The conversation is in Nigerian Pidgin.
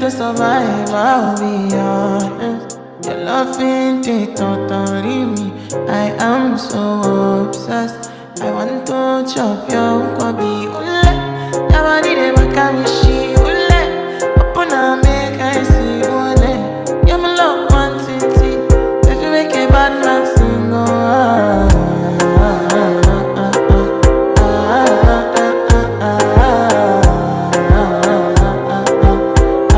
to survive, I'll be honest. Your love ain't it, totally me. I am so obsessed. I want to chop your kwabi. Your body, they make me